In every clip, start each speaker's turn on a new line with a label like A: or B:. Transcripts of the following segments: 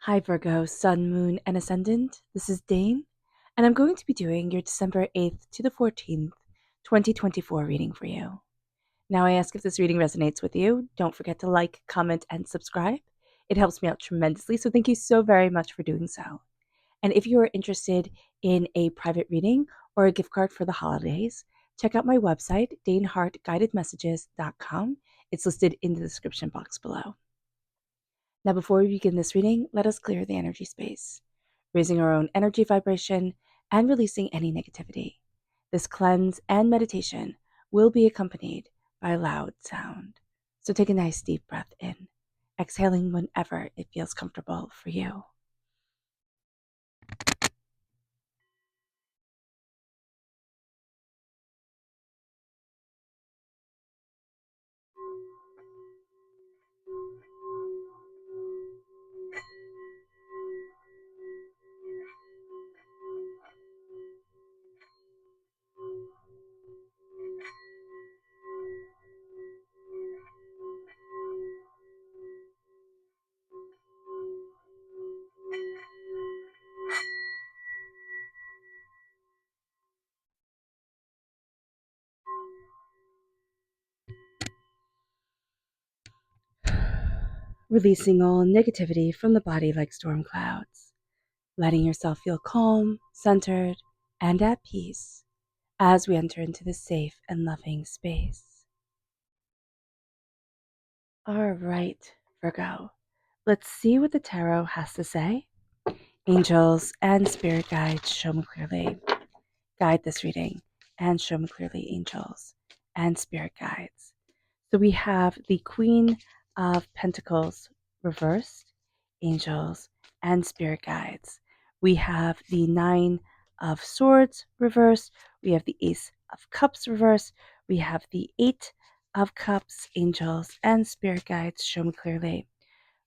A: Hi, Virgo, Sun, Moon, and Ascendant. This is Dane, and I'm going to be doing your December 8th to the 14th, 2024 reading for you. Now, I ask if this reading resonates with you. Don't forget to like, comment, and subscribe. It helps me out tremendously, so thank you so very much for doing so. And if you are interested in a private reading or a gift card for the holidays, check out my website, daneharttarot.com. It's listed in the description box below. Now, before we begin this reading, let us clear the energy space, raising our own energy vibration and releasing any negativity. This cleanse and meditation will be accompanied by a loud sound. So take a nice deep breath in, exhaling whenever it feels comfortable for you. Releasing all negativity from the body like storm clouds, letting yourself feel calm, centered, and at peace as we enter into this safe and loving space. All right, Virgo, let's see what the tarot has to say. Angels and spirit guides, show me clearly. Guide this reading and show me clearly, angels and spirit guides. So we have the Queen of Pentacles reversed, angels and spirit guides. We have the Nine of Swords reversed. We have the Ace of Cups reversed. We have the Eight of Cups, angels and spirit guides, show me clearly.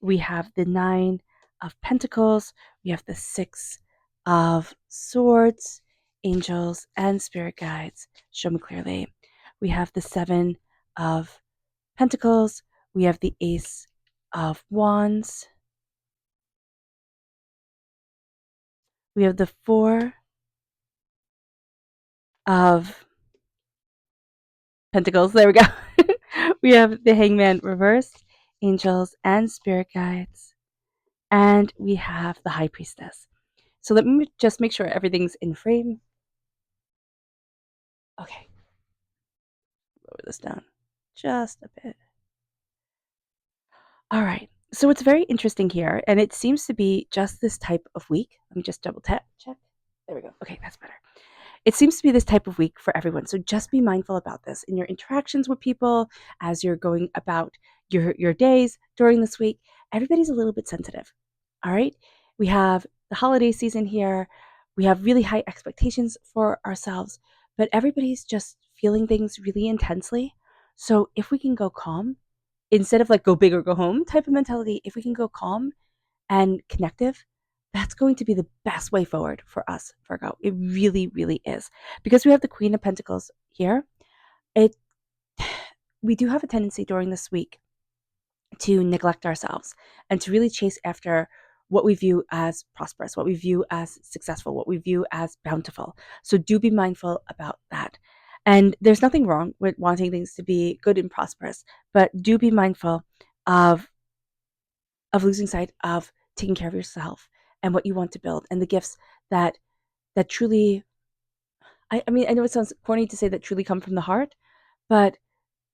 A: We have the Nine of Pentacles. We have the Six of Swords, angels and spirit guides, show me clearly. We have the Seven of Pentacles. We have the Ace of Wands. We have the Four of Pentacles. There we go. We have the Hangman reversed, angels and spirit guides. And we have the High Priestess. So let me just make sure everything's in frame. Okay. Lower this down just a bit. All right. So it's very interesting here, and it seems to be just this type of week. Let me just double check. There we go. Okay, that's better. It seems to be this type of week for everyone. So just be mindful about this in your interactions with people as you're going about your days during this week. Everybody's a little bit sensitive. All right. We have the holiday season here. We have really high expectations for ourselves, but everybody's just feeling things really intensely. So if we can go calm, instead of like go big or go home type of mentality, if we can go calm and connective, that's going to be the best way forward for us, Virgo. It really, really is. Because we have the Queen of Pentacles here, we do have a tendency during this week to neglect ourselves and to really chase after what we view as prosperous, what we view as successful, what we view as bountiful. So do be mindful about that. And there's nothing wrong with wanting things to be good and prosperous, but do be mindful of losing sight of taking care of yourself and what you want to build and the gifts that truly, I mean, I know it sounds corny to say that truly come from the heart, but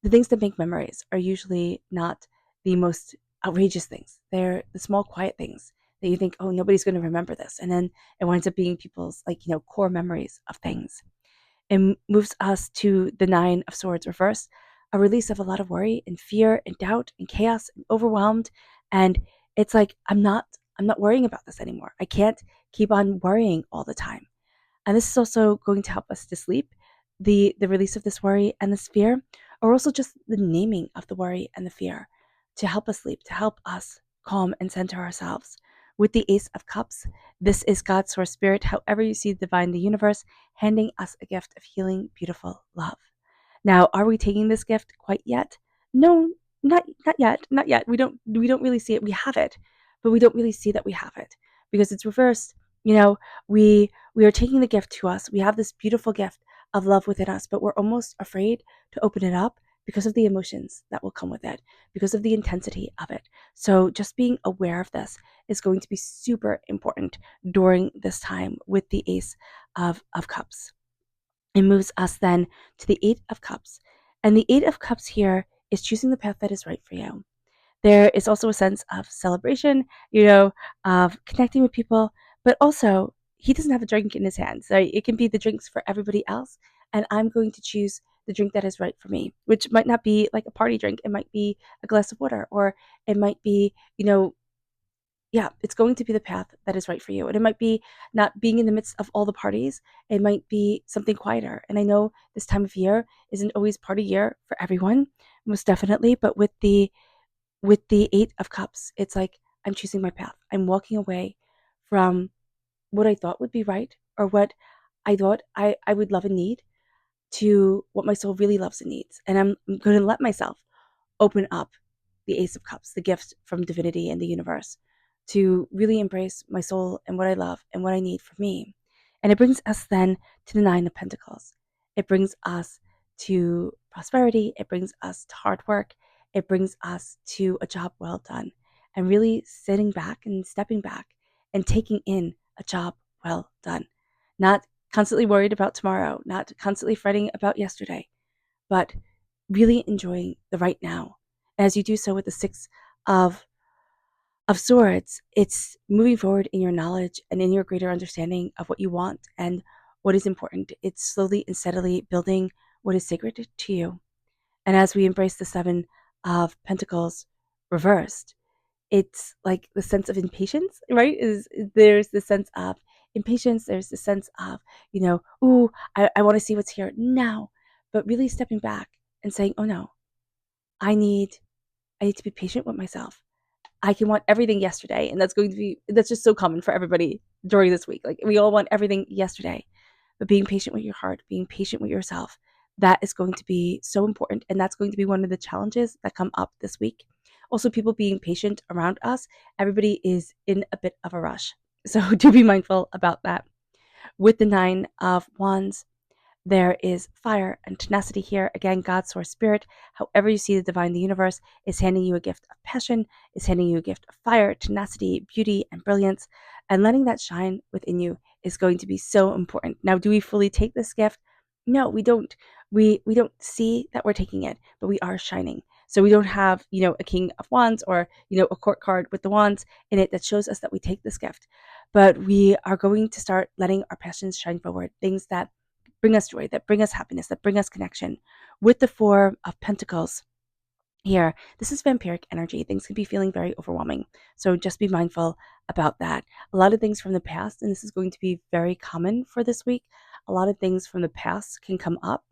A: the things that make memories are usually not the most outrageous things. They're the small, quiet things that you think, oh, nobody's going to remember this. And then it winds up being people's, core memories of things. It moves us to the Nine of Swords reverse, a release of a lot of worry and fear and doubt and chaos and overwhelmed. And it's like, I'm not worrying about this anymore. I can't keep on worrying all the time. And this is also going to help us to sleep. The release of this worry and this fear, or also just the naming of the worry and the fear to help us sleep, to help us calm and center ourselves. With the Ace of Cups, this is God's source spirit, however you see the divine, the universe, handing us a gift of healing, beautiful love. Now, are we taking this gift quite yet? No, not yet. We don't really see it. We have it, but we don't really see that we have it because it's reversed. You know, we are taking the gift to us. We have this beautiful gift of love within us, but we're almost afraid to open it up because of the emotions that will come with it, because of the intensity of it. So just being aware of this is going to be super important during this time with the Ace of Cups. It moves us then to the Eight of Cups. And the Eight of Cups here is choosing the path that is right for you. There is also a sense of celebration, of connecting with people, but also he doesn't have a drink in his hand. So it can be the drinks for everybody else. And I'm going to choose the drink that is right for me, which might not be like a party drink. It might be a glass of water, or it might be, yeah, it's going to be the path that is right for you. And it might be not being in the midst of all the parties. It might be something quieter. And I know this time of year isn't always party year for everyone, most definitely, but with the Eight of Cups, it's like I'm choosing my path. I'm walking away from what I thought would be right or what I thought I would love and need to what my soul really loves and needs. And I'm going to let myself open up the Ace of Cups, the gift from divinity and the universe, to really embrace my soul and what I love and what I need for me. And it brings us then to the Nine of Pentacles. It brings us to prosperity. It brings us to hard work. It brings us to a job well done. And really sitting back and stepping back and taking in a job well done. Not constantly worried about tomorrow, not constantly fretting about yesterday, but really enjoying the right now. As you do so with the Six of Swords, it's moving forward in your knowledge and in your greater understanding of what you want and what is important. It's slowly and steadily building what is sacred to you. And as we embrace the Seven of Pentacles reversed, it's like the sense of impatience, right? Is there's the sense of impatience, there's the sense of, ooh, I want to see what's here now. But really stepping back and saying, oh no, I need to be patient with myself. I can want everything yesterday. And that's just so common for everybody during this week. Like we all want everything yesterday. But being patient with your heart, being patient with yourself, that is going to be so important. And that's going to be one of the challenges that come up this week. Also, people being patient around us, everybody is in a bit of a rush. So do be mindful about that. With the Nine of Wands, there is fire and tenacity here. Again, God, source, spirit, however you see the divine, the universe is handing you a gift of passion, is handing you a gift of fire, tenacity, beauty, and brilliance. And letting that shine within you is going to be so important. Now, do we fully take this gift? No, we don't. We don't see that we're taking it, but we are shining. So we don't have, a king of wands or, a court card with the wands in it that shows us that we take this gift. But we are going to start letting our passions shine forward, things that bring us joy, that bring us happiness, that bring us connection. With the Four of Pentacles here, this is vampiric energy. Things can be feeling very overwhelming. So just be mindful about that. A lot of things from the past, and this is going to be very common for this week, a lot of things from the past can come up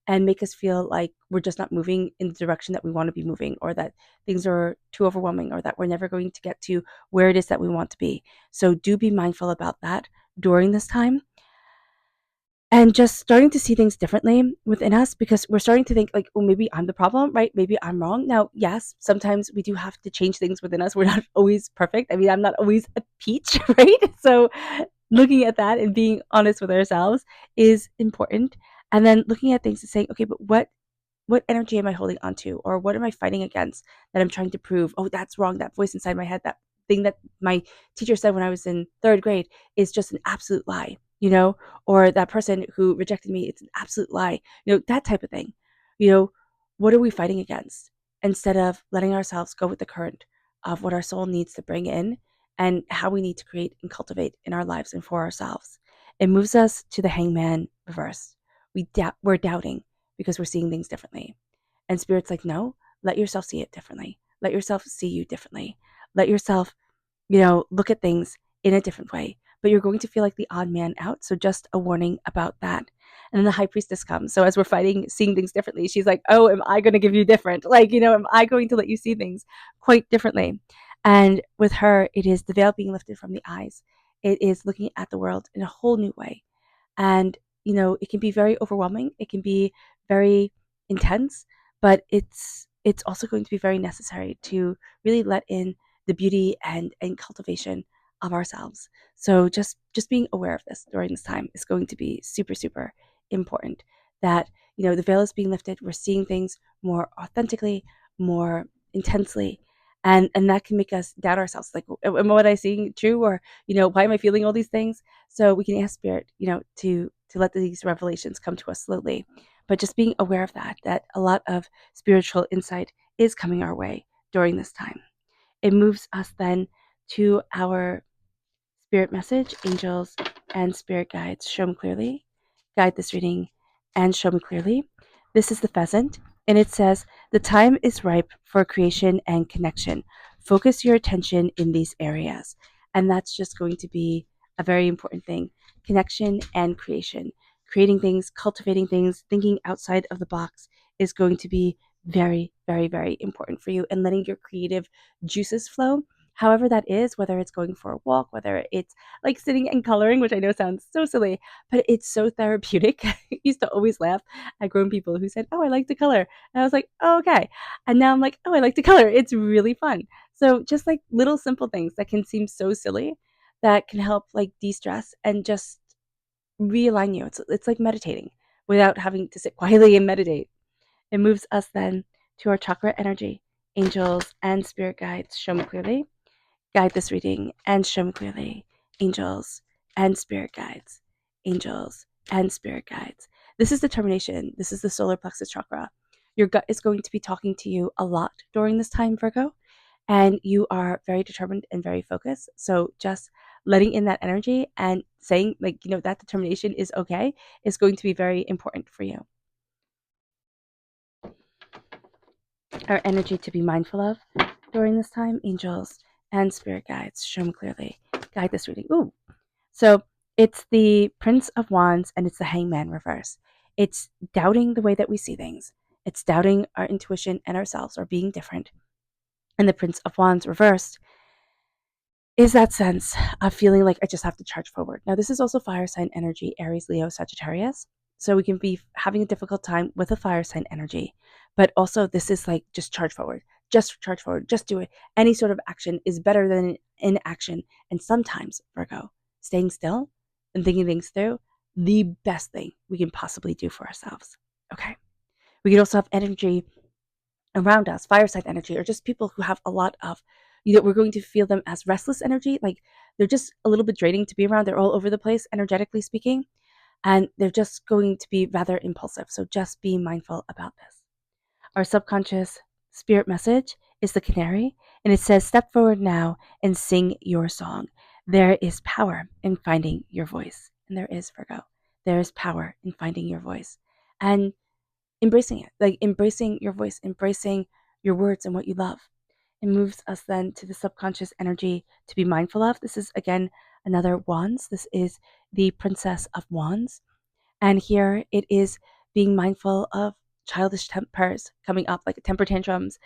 A: and make us feel like we're just not moving in the direction that we want to be moving, or that things are too overwhelming, or that we're never going to get to where it is that we want to be. So do be mindful about that during this time. And just starting to see things differently within us, because we're starting to think like, oh, maybe I'm the problem, right? Maybe I'm wrong. Now, yes, sometimes we do have to change things within us. We're not always perfect. I mean, I'm not always a peach, right? So looking at that and being honest with ourselves is important. And then looking at things and saying, okay, but what energy am I holding on to? Or what am I fighting against that I'm trying to prove? Oh, that's wrong. That voice inside my head, that thing that my teacher said when I was in third grade is just an absolute lie, or that person who rejected me, it's an absolute lie, that type of thing. What are we fighting against? Instead of letting ourselves go with the current of what our soul needs to bring in and how we need to create and cultivate in our lives and for ourselves. It moves us to the Hangman reverse. We're doubting because we're seeing things differently. And Spirit's like, no, let yourself see it differently. Let yourself see you differently. Let yourself, look at things in a different way. But you're going to feel like the odd man out. So just a warning about that. And then the High Priestess comes. So as we're fighting, seeing things differently, she's like, oh, am I going to give you different? Like, am I going to let you see things quite differently? And with her, it is the veil being lifted from the eyes. It is looking at the world in a whole new way. And, it can be very overwhelming. It can be very intense, but it's also going to be very necessary to really let in the beauty and cultivation of ourselves. So just being aware of this during this time is going to be super, super important. That, the veil is being lifted. We're seeing things more authentically, more intensely, and that can make us doubt ourselves. Like, am what I seeing true? Or, why am I feeling all these things? So we can ask spirit, to let these revelations come to us slowly. But just being aware of that a lot of spiritual insight is coming our way during this time. It moves us then to our spirit message, angels and spirit guides. Show me clearly. Guide this reading and show me clearly. This is the pheasant, and it says, the time is ripe for creation and connection. Focus your attention in these areas. And that's just going to be a very important thing. Connection and creation. Creating things, cultivating things, thinking outside of the box is going to be very, very, very important for you, and letting your creative juices flow. However that is, whether it's going for a walk, whether it's like sitting and coloring, which I know sounds so silly, but it's so therapeutic. I used to always laugh at grown people who said, "Oh, I like to color." And I was like, "Oh, okay." And now I'm like, "Oh, I like to color." It's really fun. So just like little simple things that can seem so silly that can help like de-stress and just realign you. It's like meditating without having to sit quietly and meditate. It moves us then to our chakra energy. Angels and spirit guides, show me clearly. Guide this reading and show me clearly. Angels and spirit guides. Angels and spirit guides. This is determination. This is the solar plexus chakra. Your gut is going to be talking to you a lot during this time, Virgo, and you are very determined and very focused. So just letting in that energy and saying, like, that determination is okay is going to be very important for you. Our energy to be mindful of during this time, angels and spirit guides, show me clearly. Guide this reading. Ooh. So it's the Prince of Wands and it's the Hangman reverse. It's doubting the way that we see things. It's doubting our intuition and ourselves or being different. And the Prince of Wands reversed is that sense of feeling like I just have to charge forward. Now, this is also fire sign energy, Aries, Leo, Sagittarius. So we can be having a difficult time with a fire sign energy. But also, this is like just charge forward, just do it. Any sort of action is better than inaction. And sometimes, Virgo, staying still and thinking things through, the best thing we can possibly do for ourselves. Okay. We can also have energy around us, fireside energy, or just people who have a lot of, we're going to feel them as restless energy. Like they're just a little bit draining to be around. They're all over the place, energetically speaking, and they're just going to be rather impulsive. So just be mindful about this. Our subconscious spirit message is the canary, and it says, step forward now and sing your song. There is power in finding your voice. And there is, Virgo. There is power in finding your voice. And embracing it, like embracing your voice, embracing your words and what you love. It moves us then to the subconscious energy to be mindful of. This is again another wands. This is the Princess of Wands. And here it is being mindful of childish tempers coming up, like temper tantrums,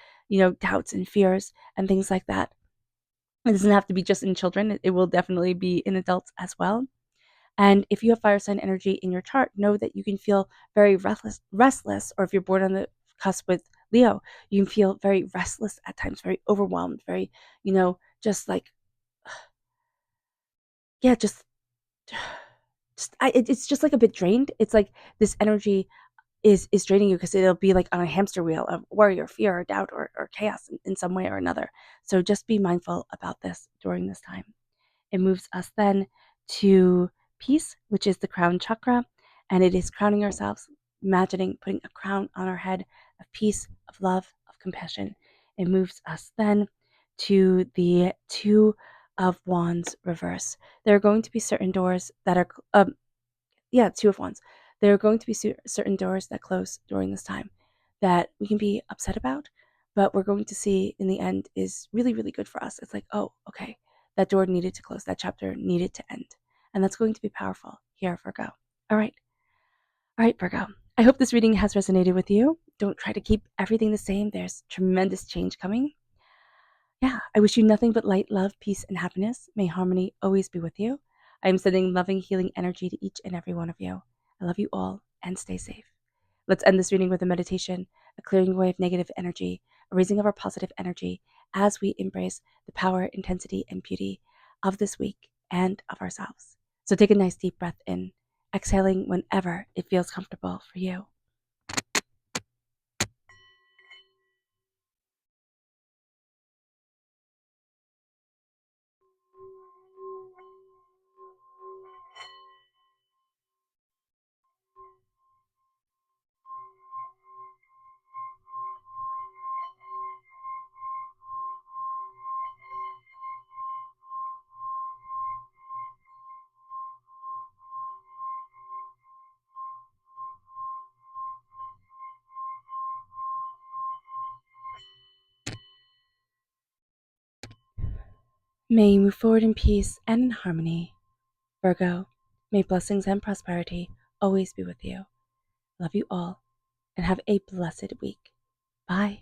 A: doubts and fears and things like that. It doesn't have to be just in children, it will definitely be in adults as well. And if you have fire sign energy in your chart, know that you can feel very restless, or if you're born on the cusp with Leo, you can feel very restless at times, very overwhelmed, very, just like, yeah, it's just like a bit drained. It's like this energy is draining you because it'll be like on a hamster wheel of worry or fear or doubt or chaos in some way or another. So just be mindful about this during this time. It moves us then to peace, which is the crown chakra, and it is crowning ourselves, imagining putting a crown on our head of peace, of love, of compassion. It moves us then to the Two of Wands reverse. There are going to be certain doors that are, Two of Wands. There are going to be certain doors that close during this time that we can be upset about, but we're going to see in the end is really, really good for us. It's like, oh, okay, that door needed to close, that chapter needed to end. And that's going to be powerful here, Virgo. All right. All right, Virgo. I hope this reading has resonated with you. Don't try to keep everything the same. There's tremendous change coming. Yeah, I wish you nothing but light, love, peace, and happiness. May harmony always be with you. I am sending loving, healing energy to each and every one of you. I love you all and stay safe. Let's end this reading with a meditation, a clearing away of negative energy, a raising of our positive energy, as we embrace the power, intensity, and beauty of this week and of ourselves. So take a nice deep breath in, exhaling whenever it feels comfortable for you. May you move forward in peace and in harmony. Virgo, may blessings and prosperity always be with you. Love you all and have a blessed week. Bye.